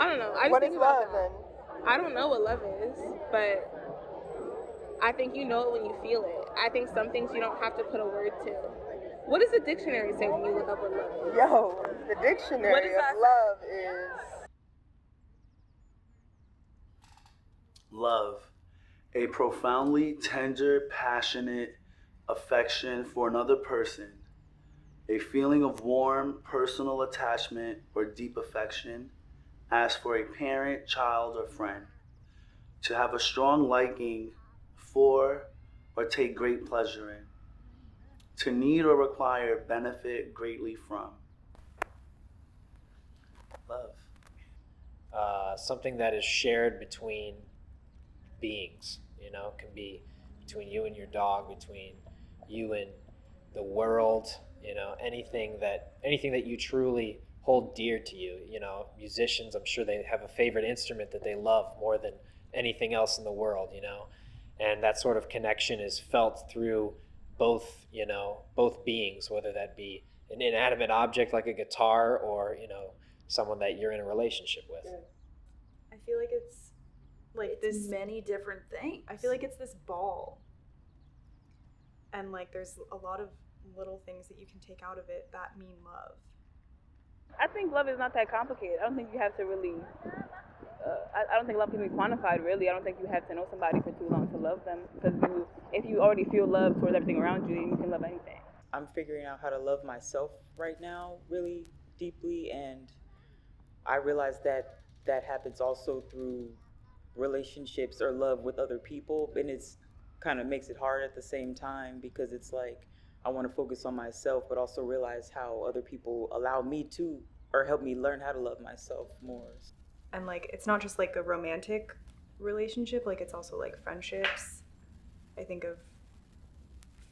I don't know. I just What think is about love then? I don't know what love is, but I think you know it when you feel it. I think some things you don't have to put a word to. What does the dictionary say when you look up what love is? Yo, the What dictionary does of that love is Love, a profoundly tender, passionate affection for another person, a feeling of warm, personal attachment or deep affection, as for a parent, child, or friend, to have a strong liking for or take great pleasure in, to need or require benefit greatly from. Love. Something that is shared between beings. Can be between you and your dog, between you and the world. Anything that you truly hold dear to you. Musicians, I'm sure they have a favorite instrument that they love more than anything else in the world. And that sort of connection is felt through both beings, whether that be an inanimate object like a guitar or someone that you're in a relationship with. I feel like it's like It's this many different things. I feel like it's this ball. And like there's a lot of little things that you can take out of it that mean love. I think love is not that complicated. I don't think you have to really. I don't think love can be quantified. Really, I don't think you have to know somebody for too long to love them. Because if you already feel love towards everything around you, then you can love anything. I'm figuring out how to love myself right now really deeply, and I realize that that happens also through relationships or love with other people, and it's kind of makes it hard at the same time because it's like I want to focus on myself but also realize how other people allow me to or help me learn how to love myself more. And like it's not just like a romantic relationship, like it's also like friendships. I think of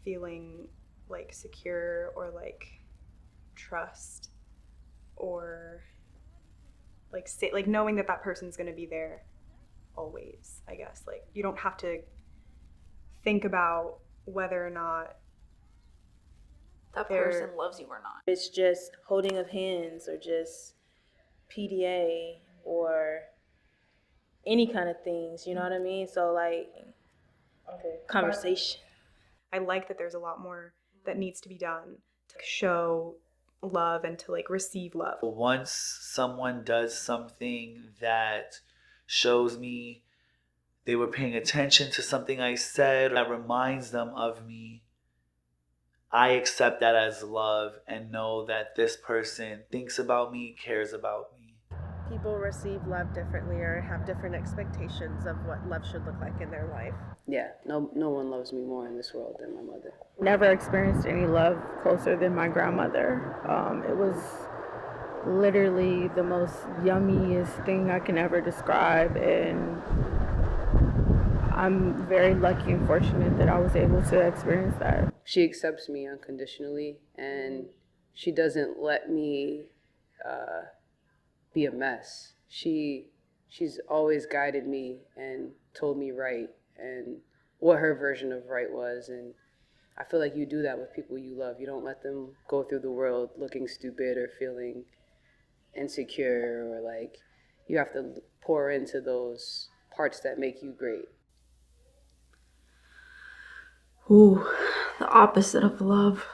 feeling like secure or like trust or like knowing that that person's going to be there always. I guess like you don't have to think about whether or not That they're- person loves you or not. It's just holding of hands or just PDA or any kind of things, you know what I mean? So like conversation. I like that there's a lot more that needs to be done to show love and to like receive love. Once someone does something that shows me they were paying attention to something I said that reminds them of me, I accept that as love and know that this person thinks about me, cares about me. people receive love differently or have different expectations of what love should look like in their life. Yeah, no one loves me more in this world than my mother. Never experienced any love closer than my grandmother. It was literally the most yummiest thing I can ever describe, and I'm very lucky and fortunate that I was able to experience that. She accepts me unconditionally, and she doesn't let me be a mess. She's always guided me and told me right and what her version of right was, and I feel like you do that with people you love. You don't let them go through the world looking stupid or feeling insecure, or like you have to pour into those parts that make you great. Ooh, the opposite of love.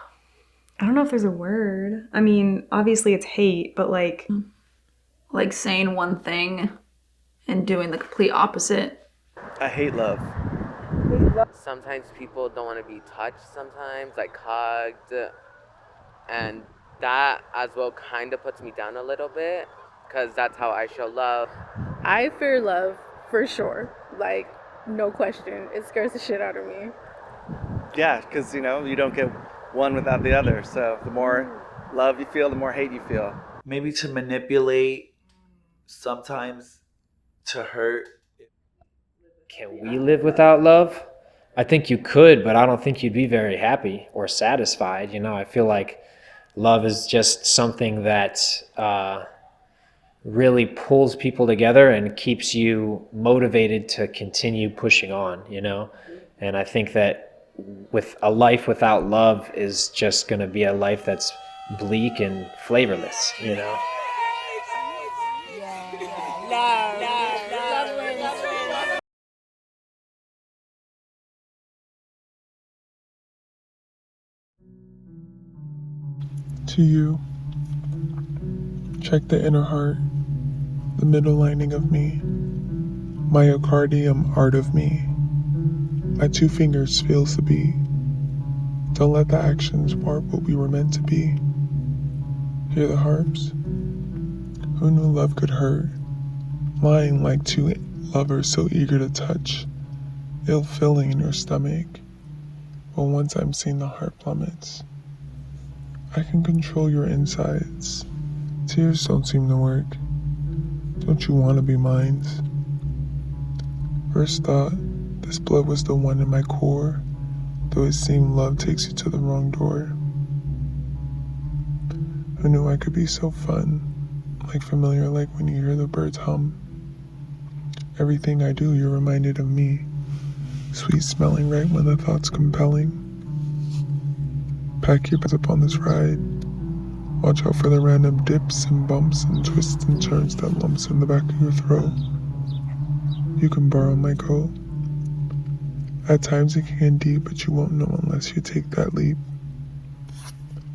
I don't know if there's a word. I mean, obviously it's hate, but like saying one thing and doing the complete opposite. I hate love. Sometimes people don't want to be touched sometimes, like hugged. And that as well kind of puts me down a little bit because that's how I show love. I fear love for sure. Like, no question. It scares the shit out of me. Yeah, because, you don't get one without the other. So the more love you feel, the more hate you feel. Maybe to manipulate, sometimes to hurt. Can we live without love? I think you could, but I don't think you'd be very happy or satisfied. I feel like love is just something that really pulls people together and keeps you motivated to continue pushing on, And I think that with a life without love is just going to be a life that's bleak and flavorless, To you, check the inner heart, the middle lining of me, myocardium art of me. My 2 fingers feels the beat. Don't let the actions warp what we were meant to be. Hear the harps? Who knew love could hurt? Lying like 2 lovers so eager to touch, ill feeling in your stomach. But once I'm seeing the heart plummets, I can control your insides. Tears don't seem to work. Don't you want to be mine? First thought, this blood was the one in my core, though it seemed love takes you to the wrong door. Who knew I could be so fun, like familiar like when you hear the birds hum. Everything I do, you're reminded of me, sweet smelling right when the thought's compelling. Pack your bags up on this ride. Watch out for the random dips and bumps and twists and turns that lumps in the back of your throat. You can borrow my coat. At times it can get deep, but you won't know unless you take that leap.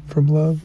From love,